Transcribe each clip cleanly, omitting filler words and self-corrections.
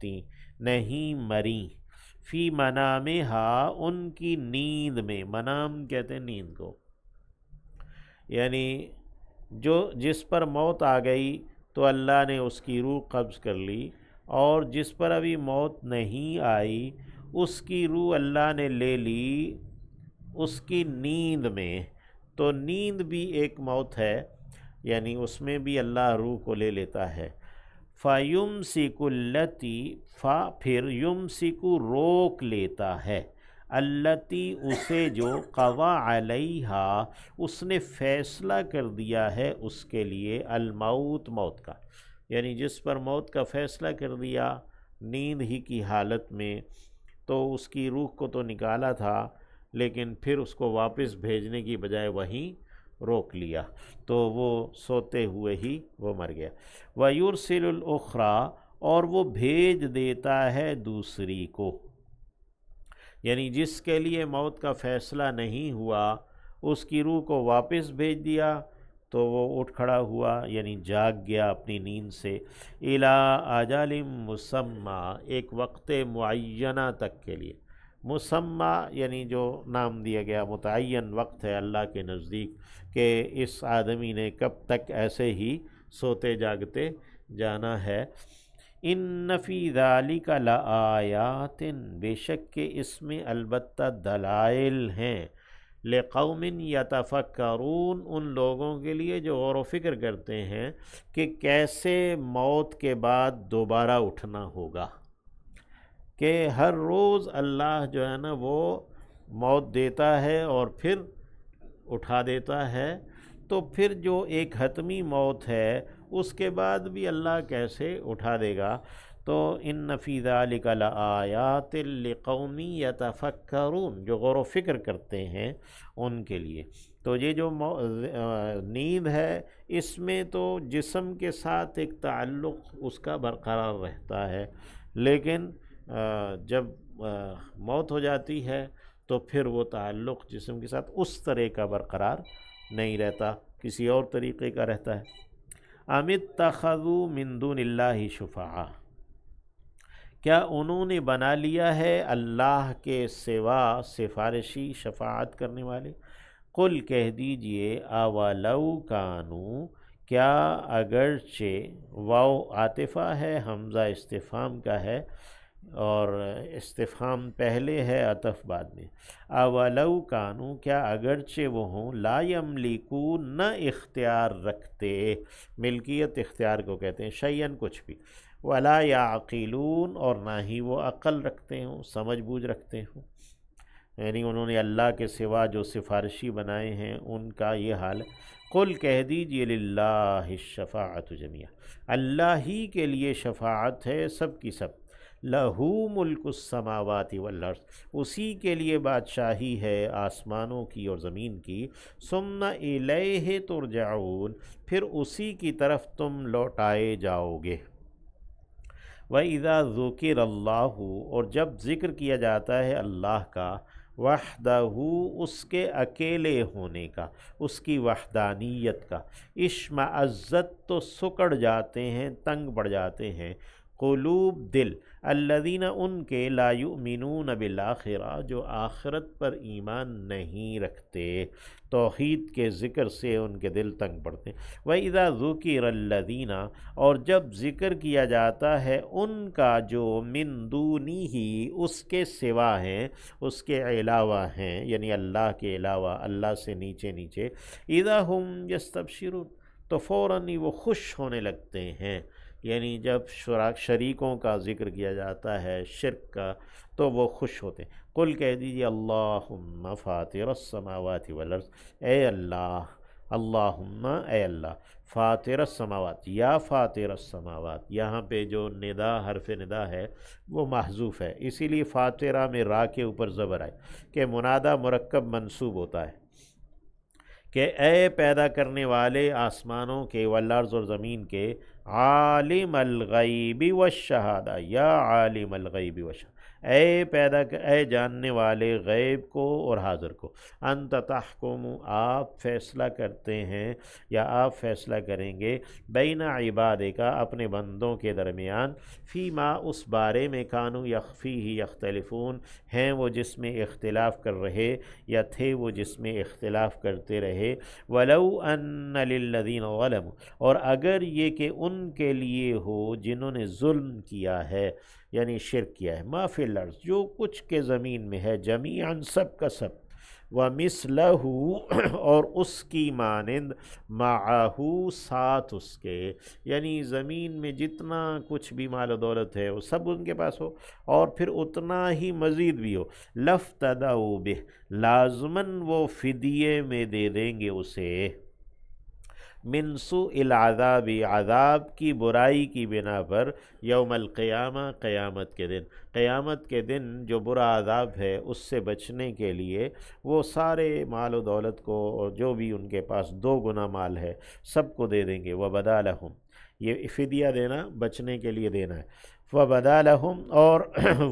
ماتیں، نہیں مریں، فی منامہا ان کی نیند میں، منام کہتے ہیں نیند کو، یعنی جس پر موت آ گئی تو اللہ نے اس کی روح قبض کر لی، اور جس پر ابھی موت نہیں آئی اس کی روح اللہ نے لے لی اس کی نیند میں۔ تو نیند بھی ایک موت ہے، یعنی اس میں بھی اللہ روح کو لے لیتا ہے۔ فَيُمْسِكُ الَّتِي، پھر یمسک روک لیتا ہے، التی اسے جو قضا علیہا اس نے فیصلہ کر دیا ہے اس کے لیے، الموت موت کا، یعنی جس پر موت کا فیصلہ کر دیا نیند ہی کی حالت میں، تو اس کی روح کو تو نکالا تھا لیکن پھر اس کو واپس بھیجنے کی بجائے وہیں روک لیا، تو وہ سوتے ہوئے ہی وہ مر گیا۔ وَيُرْسِلُ الْأُخْرَى، اور وہ بھیج دیتا ہے دوسری کو، یعنی جس کے لیے موت کا فیصلہ نہیں ہوا اس کی روح کو واپس بھیج دیا تو وہ اٹھ کھڑا ہوا، یعنی جاگ گیا اپنی نیند سے، اِلیٰ اَجَلٍ مُّسَمًّى، ایک وقت معینہ تک کے لیے، مسمى یعنی جو نام دیا گیا، متعین وقت ہے اللہ کے نزدیک کہ اس آدمی نے کب تک ایسے ہی سوتے جاگتے جانا ہے۔ ان فی ذالک لآیات، بے شک کہ اس میں البتہ دلائل ہیں، لقوم یتفکرون، ان لوگوں کے لیے جو غور و فکر کرتے ہیں کہ کیسے موت کے بعد دوبارہ اٹھنا ہوگا، کہ ہر روز اللہ جو ہے نا وہ موت دیتا ہے اور پھر اٹھا دیتا ہے، تو پھر جو ایک حتمی موت ہے اس کے بعد بھی اللہ کیسے اٹھا دے گا۔ تو ان فی ذالک لآیات لقوم یتفکرون، جو غور و فکر کرتے ہیں ان کے لیے۔ تو یہ جو نیند ہے اس میں تو جسم کے ساتھ ایک تعلق اس کا برقرار رہتا ہے، لیکن جب موت ہو جاتی ہے تو پھر وہ تعلق جسم کے ساتھ اس طرح کا برقرار نہیں رہتا، کسی اور طریقے کا رہتا ہے۔ ام اتخذوا من دون اللہ شفعاء، کیا انہوں نے بنا لیا ہے اللہ کے سوا سفارشی، شفاعت کرنے والے؟ قل کہہ دیجئے، اولو کانوا، کیا اگرچہ، واو عاطفہ ہے، حمزہ استفہام کا ہے، اور استفہام پہلے ہے عطف بعد میں، اولو کانوا، کیا اگرچہ وہ ہوں، لا یملکون، نہ اختیار رکھتے، ملکیت اختیار کو کہتے ہیں، شیئن کچھ بھی، ولا یعقلون، اور نہ ہی وہ عقل رکھتے ہوں، سمجھ بوجھ رکھتے ہوں، یعنی انہوں نے اللہ کے سوا جو سفارشی بنائے ہیں ان کا یہ حال ہے۔ قل کہہ دیجئے، للہ الشفاعۃ جمیعا، اللہ ہی کے لیے شفاعت ہے سب کی سب، لہو ملک السماوات والارض، اسی کے لیے بادشاہی ہے آسمانوں کی اور زمین کی، ثم الیہ ترجعون، پھر اسی کی طرف تم لوٹائے جاؤ گے۔ وَإِذَا ذُكِرَ اللَّهُ، اور جب ذکر کیا جاتا ہے اللہ کا، وحدہ، اس کے اکیلے ہونے کا، اس کی وحدانیت کا، اشمئزت، تو سکڑ جاتے ہیں، تنگ پڑ جاتے ہیں، قلوب، دل، الذین، ان کے، لا یؤمنون بالآخرہ، جو آخرت پر ایمان نہیں رکھتے، توحید کے ذکر سے ان کے دل تنگ پڑتے ہیں۔ وَإِذَا ذُكِرَ الَّذِينَ، اور جب ذکر کیا جاتا ہے ان کا جو، من دونہ، اس کے سوا ہیں، اس کے علاوہ ہیں، یعنی اللہ کے علاوہ، اللہ سے نیچے نیچے، اذا ہم یستبشرون، تو فوراً ہی وہ خوش ہونے لگتے ہیں، یعنی جب شریکوں کا ذکر کیا جاتا ہے، شرک کا، تو وہ خوش ہوتے ہیں۔ قل کہہ دیجیے، اللہم فاطر السماوات والارض، اے اللہ، اللہم، اے اللہ، فاطر السماوات، یا فاطر السماوات، یہاں پہ جو ندا، حرف ندا ہے وہ محذوف ہے، اسی لیے فاطرہ میں را کے اوپر زبر آئے کہ منادہ مرکب منصوب ہوتا ہے، کہ اے پیدا کرنے والے آسمانوں کے، والارض، اور زمین کے، عالم الغیب والشہادہ، یا عالم الغیب والشہادہ، اے جاننے والے غیب کو اور حاضر کو، انت تحکم، آپ فیصلہ کرتے ہیں یا آپ فیصلہ کریں گے، بین عبادک، اپنے بندوں کے درمیان، فیما، اس بارے میں، کانوا یخفیہ یختلفون، ہیں وہ جس میں اختلاف کر رہے یا تھے وہ جس میں اختلاف کرتے رہے، ولو ان للذین ظلموا، اور اگر یہ کہ ان کے لیے ہو جنہوں نے ظلم کیا ہے، یعنی شرک کیا ہے، ما فی الارض، جو کچھ کے زمین میں ہے، جمیعاً، سب کا سب، وَمِثْلَهُ، اور اس کی مانند، مَعَهُ، ساتھ اس کے، یعنی زمین میں جتنا کچھ بھی مال و دولت ہے وہ سب ان کے پاس ہو، اور پھر اتنا ہی مزید بھی ہو، لَافْتَدَوْا بِهِ، لازماً وہ فدیے میں دے دیں گے اسے، من سوء العذاب، عذاب کی برائی کی بنا پر، یوم القیامہ، قیامت کے دن، قیامت کے دن جو برا عذاب ہے اس سے بچنے کے لیے وہ سارے مال و دولت کو، اور جو بھی ان کے پاس 2 گنا مال ہے سب کو دے دیں گے، وبدا لہم، یہ فدیہ دینا بچنے کے لیے دینا ہے، وبدا لہم، اور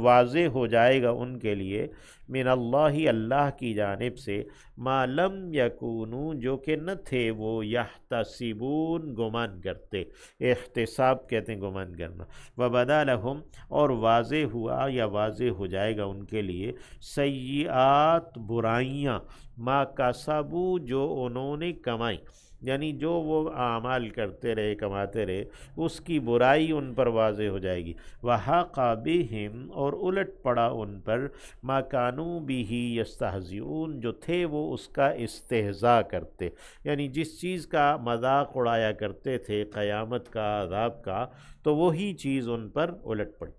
واضح ہو جائے گا ان کے لیے، من اللہ، اللہ کی جانب سے، ما لم یکونوا، جو کہ نہ تھے وہ، یحتسبون، گمان کرتے، احتساب کہتے ہیں گمان کرنا، وبدا لہم، اور واضح ہوا یا واضح ہو جائے گا ان کے لیے، سیئات، برائیاں، ما کسبوا، جو انہوں نے کمائی، یعنی جو وہ اعمال کرتے رہے کماتے رہے اس کی برائی ان پر واضح ہو جائے گی، وحاق بہم، اور الٹ پڑا ان پر، ما کانوا بہ یستہزئون، جو تھے وہ اس کا استہزاء کرتے، یعنی جس چیز کا مذاق اڑایا کرتے تھے قیامت کا، عذاب کا، تو وہی چیز ان پر الٹ پڑی۔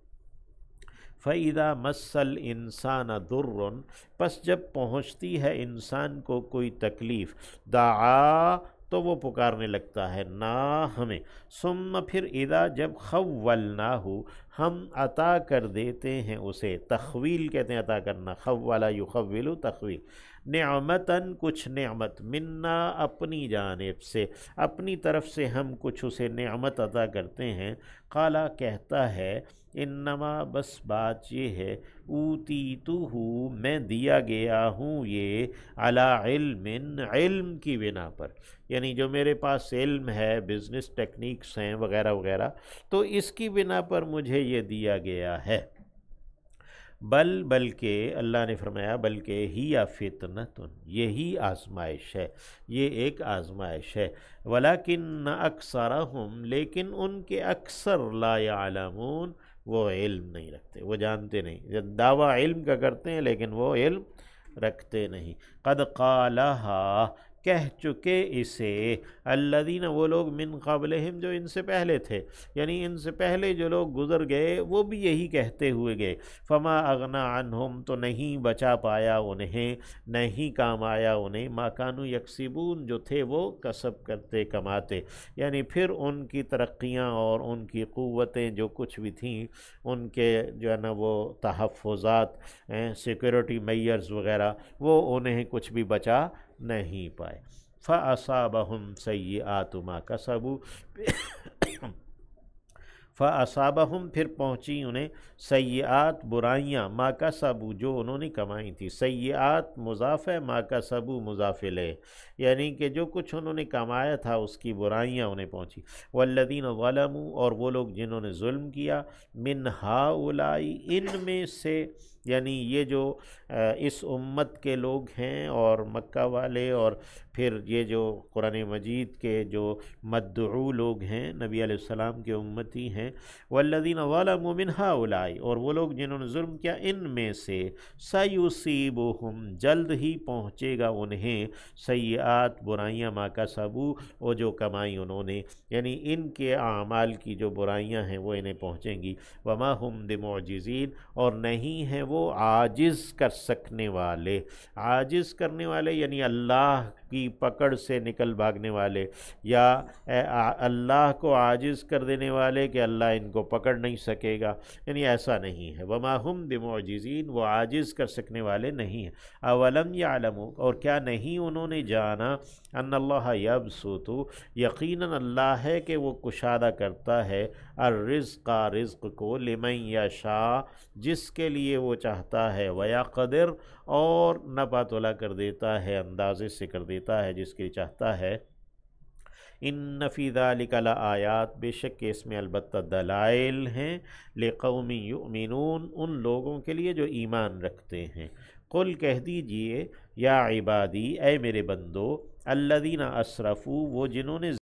فَإِذَا مَسَّ الْإِنسَانَ ضُرٌّ، پس جب پہنچتی ہے انسان کو کوئی تکلیف، دعا، تو وہ پکارنے لگتا ہے، نا ہمیں، ثم، پھر، اذا، جب، خولناہ، ہم عطا کر دیتے ہیں اسے، تخویل کہتے ہیں عطا کرنا، خولا یخول، تخویل، نعمتاً، کچھ نعمت، منا، اپنی جانب سے، اپنی طرف سے ہم کچھ اسے نعمت عطا کرتے ہیں، قالا، کہتا ہے، انما، بس بات یہ ہے، اوتیتہ، میں دیا گیا ہوں یہ، علی علم، علم کی بنا پر، یعنی جو میرے پاس علم ہے، بزنس ٹیکنیکس ہیں وغیرہ وغیرہ، تو اس کی بنا پر مجھے یہ دیا گیا ہے، بلکہ اللہ نے فرمایا، بلکہ ہی فتنۃ، یہی آزمائش ہے، یہ ایک آزمائش ہے، ولیکن اکثرہم، لیکن ان کے اکثر، لا یعلمون، وہ علم نہیں رکھتے، وہ جانتے نہیں، دعویٰ علم کا کرتے ہیں لیکن وہ علم رکھتے نہیں، قد قالہا، کہہ چکے اسے، الذین، وہ لوگ، من قبلہم، جو ان سے پہلے تھے، یعنی ان سے پہلے جو لوگ گزر گئے وہ بھی یہی کہتے ہوئے گئے، فما اغنا عنہم، تو نہیں بچا پایا انہیں، نہیں کام آیا انہیں، ما کانوا یکسبون، جو تھے وہ کسب کرتے کماتے، یعنی پھر ان کی ترقیاں اور ان کی قوتیں جو کچھ بھی تھیں، ان کے جو ہے نا وہ تحفظات، سیکورٹی میئرز وغیرہ، وہ انہیں کچھ بھی بچا نہیں پائے، فَأَصَابَهُمْ سَيِّئَاتُ مَا كَسَبُوا، فَأَصَابَهُمْ، پھر پہنچی انہیں، سیئات، برائیاں، ما کسبوا، جو انہوں نے کمائی تھی، سیئات مضاف ہے، ما کسبوا مضاف الیہ، یعنی کہ جو کچھ انہوں نے کمایا تھا اس کی برائیاں انہیں پہنچی، والذین ظلموا، اور وہ لوگ جنہوں نے ظلم کیا، من ہؤلاء، ان میں سے، یعنی یہ جو اس امت کے لوگ ہیں اور مکہ والے، اور پھر یہ جو قرآن مجید کے جو مدعو لوگ ہیں، نبی علیہ السلام کے امتی ہیں، والذین ظلموا من ہؤلاء، اور وہ لوگ جنہوں نے ظلم کیا ان میں سے، سیصیبہم، جلد ہی پہنچے گا انہیں، سیئات، برائیاں، ما کسبوا، وہ جو کمائی انہوں نے، یعنی ان کے اعمال کی جو برائیاں ہیں وہ انہیں پہنچیں گی، وما ہم بمعجزین، اور نہیں ہیں وہ عاجز کر سکنے والے، عاجز کرنے والے یعنی اللہ کی پکڑ سے نکل بھاگنے والے، یا اللہ کو عاجز کر دینے والے کہ اللہ ان کو پکڑ نہیں سکے گا، یعنی ایسا نہیں ہے۔ وما ہم بمعجزین، وہ عاجز کر سکنے والے نہیں ہیں۔ اولم یعلموا، اور کیا نہیں انہوں نے جانا، ان اللہ یبسط، یقیناً اللہ ہے کہ وہ کشادہ کرتا ہے، الرزق، رزق کو، لمن یشاء، جس کے لیے وہ چاہتا ہے، ویقدر، اور نپاتولا کر دیتا ہے، اندازے سے کر دیتا ہے جس کے لیے چاہتا ہے۔ ان فی ذلک لآیات، بے شک کہ اس میں البتہ دلائل ہیں، لقوم یؤمنون، ان لوگوں کے لیے جو ایمان رکھتے ہیں۔ قل، کہہ دیجئے، یا عبادی، اے میرے بندو، الذین اسرفوا، وہ جنہوں نے